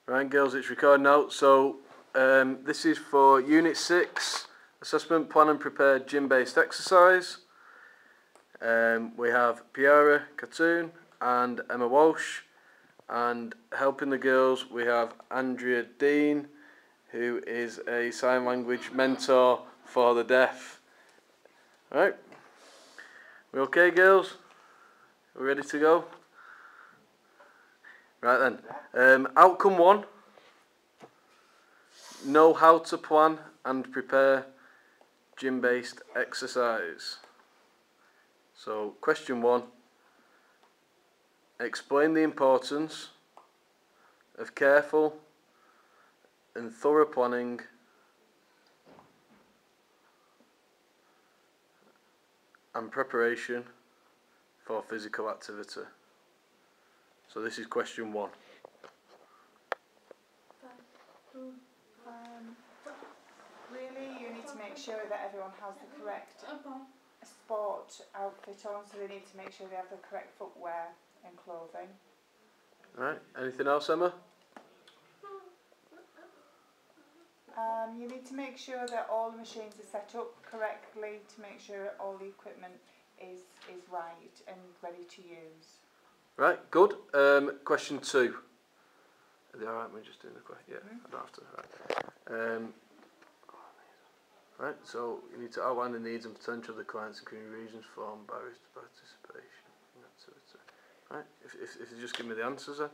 Right, girls, it's recording now. So this is for Unit 6, Assessment, Plan and Prepare Gym-Based Exercise. We have Piara Katoon and Emma Walsh. And helping the girls, we have Andrea Dean, who is a sign language mentor for the deaf. Alright, we okay, girls? Are we ready to go? Right then, outcome 1, know how to plan and prepare gym-based exercise. So question 1, explain the importance of careful and thorough planning and preparation for physical activity. So this is question 1. Really, you need to make sure that everyone has the correct sport outfit on, so they need to make sure they have the correct footwear and clothing. Alright, anything else, Emma? You need to make sure that all the machines are set up correctly to make sure all the equipment is right and ready to use. Right, good. Question 2. Are they alright? We're just doing the question. Yeah, I don't have to. Right. Right, so you need to outline the needs and potential of the clients and community reasons for and barriers to participation in activity. Right, if you just give me the answers then.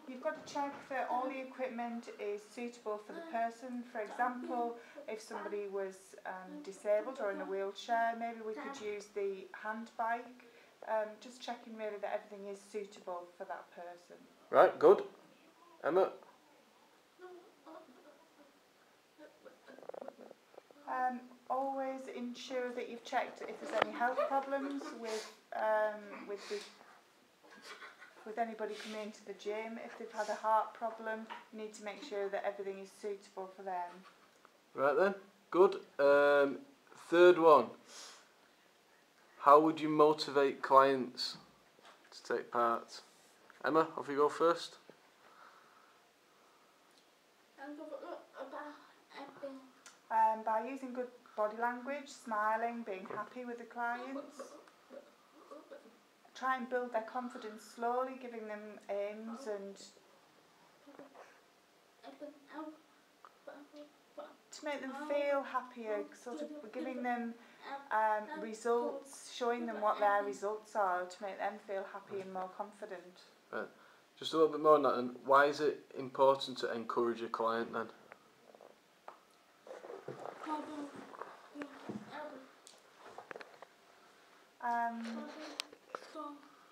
You've got to check that all the equipment is suitable for the person. For example, if somebody was disabled or in a wheelchair, maybe we could use the hand bike. Just checking really that everything is suitable for that person. Right, good. Emma? Always ensure that you've checked if there's any health problems with anybody coming into the gym. If they've had a heart problem, you need to make sure that everything is suitable for them. Right then, good. Third one. How would you motivate clients to take part? Emma, off you go first. By using good body language, smiling, being happy with the clients. Try and build their confidence slowly, giving them aims and to make them feel happier, sort of giving them results, showing them what their results are to make them feel happy and more confident. Right. Just a little bit more on that, and why is it important to encourage a client then?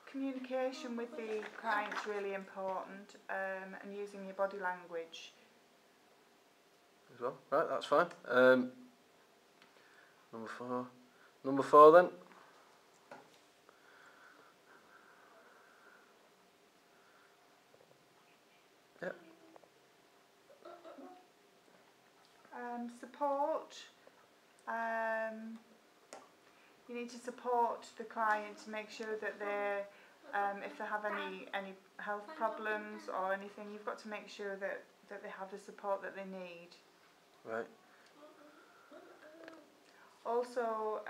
Communication with the client is really important, and using your body language. As well, right, that's fine. Number four then. Yep. Support. You need to support the client to make sure that they're, if they have any health problems or anything, you've got to make sure that they have the support that they need. Right. Also,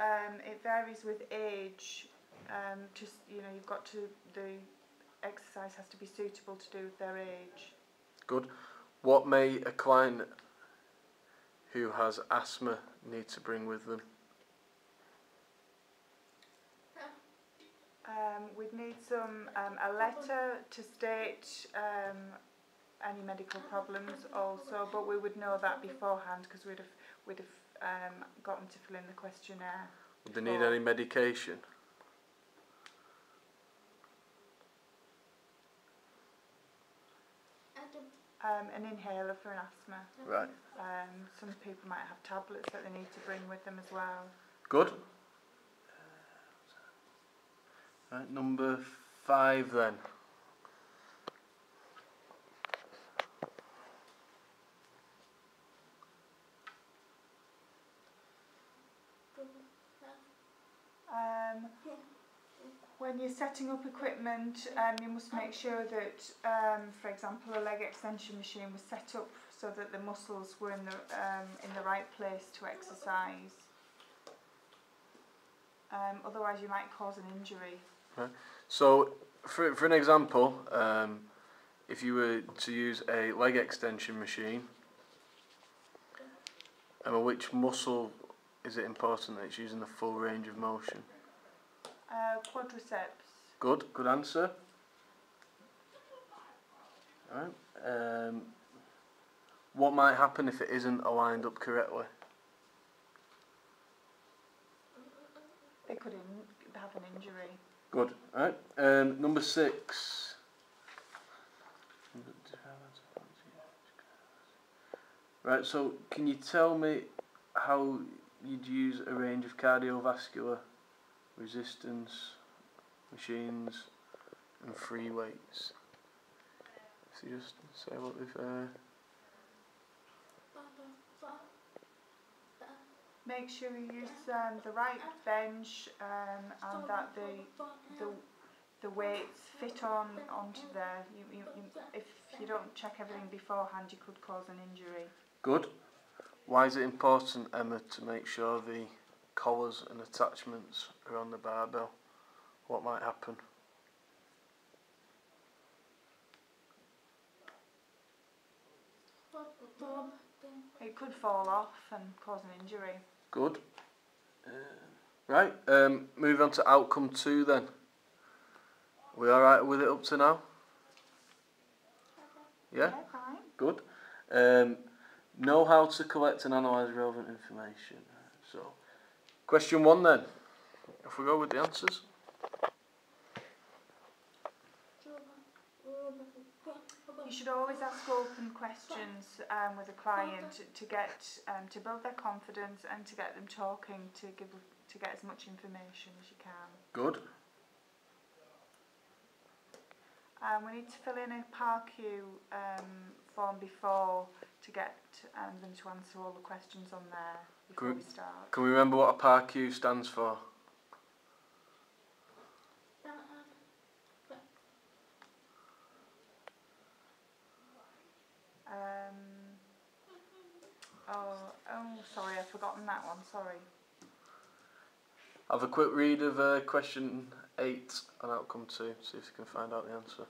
it varies with age. You've got to, the exercise has to be suitable to do with their age. Good. What may a client who has asthma need to bring with them? We'd need a letter to state any medical problems also, but we would know that beforehand because we'd have got them to fill in the questionnaire. Would they need any medication? An inhaler for an asthma. Right. Some people might have tablets that they need to bring with them as well. Good. Right, number 5 then. When you're setting up equipment, you must make sure that, for example, a leg extension machine was set up so that the muscles were in the right place to exercise. Otherwise, you might cause an injury. Right. So, for an example, if you were to use a leg extension machine, which muscle is it important that it's using the full range of motion? Quadriceps. Good answer. Alright. What might happen if it isn't aligned up correctly? They could have an injury. Good. Alright. Number 6. Right, so can you tell me how you'd use a range of cardiovascular resistance machines and free weights? So just say what they've... Make sure you use the right bench and that the weights fit onto there. If you don't check everything beforehand, you could cause an injury. Good. Why is it important, Emma, to make sure the collars and attachments are on the barbell? What might happen? It could fall off and cause an injury. Good. Right, move on to outcome 2 then. We alright with it up to now? Yeah? Fine. Good. Know how to collect and analyse relevant information. So, question 1 then. If we go with the answers. You should always ask open questions with a client to get to build their confidence and to get them talking to get as much information as you can. Good. We need to fill in a PARQ form before to get them to answer all the questions on there before we start. Can we remember what a PARQ stands for? Oh, sorry, I've forgotten that one, sorry. Have a quick read of question 8 on outcome 2, see if you can find out the answer.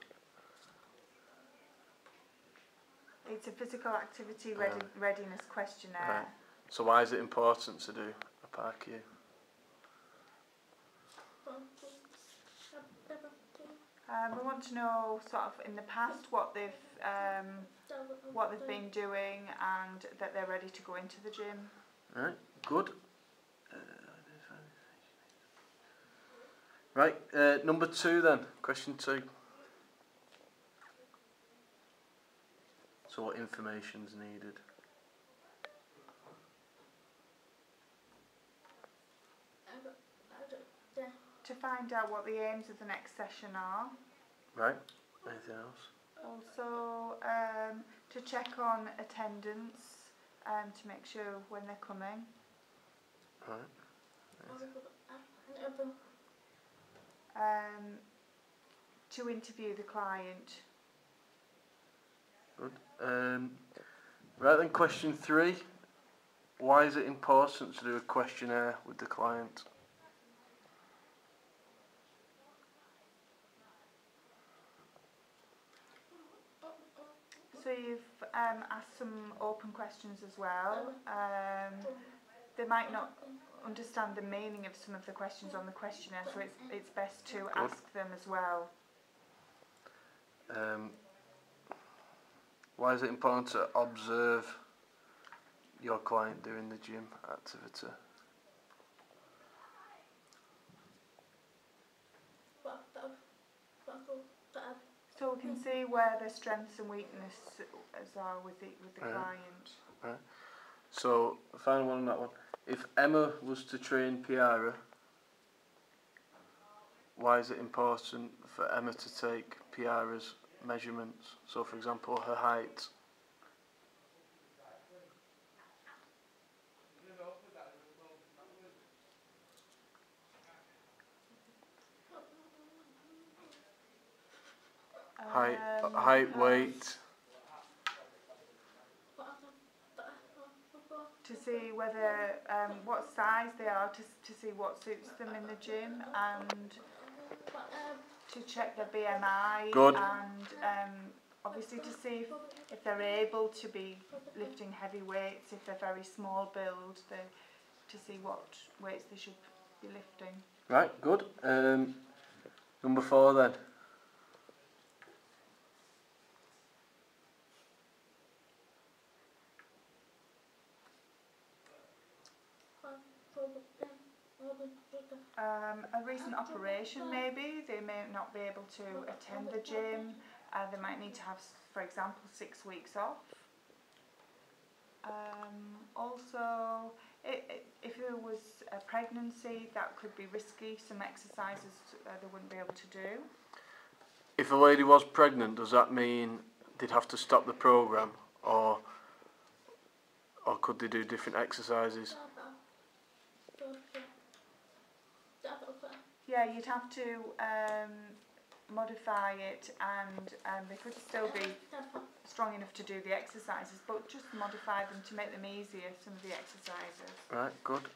It's a physical activity readiness questionnaire. Right. So why is it important to do a PARQ? We want to know sort of in the past what they've been doing and that they're ready to go into the gym. Right, good. Right, number 2 then, question 2. So what information's needed? To find out what the aims of the next session are. Right, anything else? Also, to check on attendance to make sure when they're coming. Right. To interview the client. Good. Right then, question 3. Why is it important to do a questionnaire with the client? So you've asked some open questions as well. They might not understand the meaning of some of the questions on the questionnaire, so it's best to ask them as well. Why is it important to observe your client doing the gym activity? So we can see where their strengths and weaknesses are with the client. Right. So, final one on that one. If Emma was to train Piara, why is it important for Emma to take Piara's measurements? So, for example, her height. height, weight. To see whether what size they are, to see what suits them in the gym, and to check their BMI. Good. And obviously to see if they're able to be lifting heavy weights. If they're very small build, to see what weights they should be lifting. Right, good. Number 4 then. A recent operation maybe, they may not be able to attend the gym, they might need to have, for example, 6 weeks off. Also, if there was a pregnancy, that could be risky, some exercises they wouldn't be able to do. If a lady was pregnant, does that mean they'd have to stop the programme, or could they do different exercises? Yeah, you'd have to modify it, and they could still be strong enough to do the exercises, but just modify them to make them easier, some of the exercises. Right, good.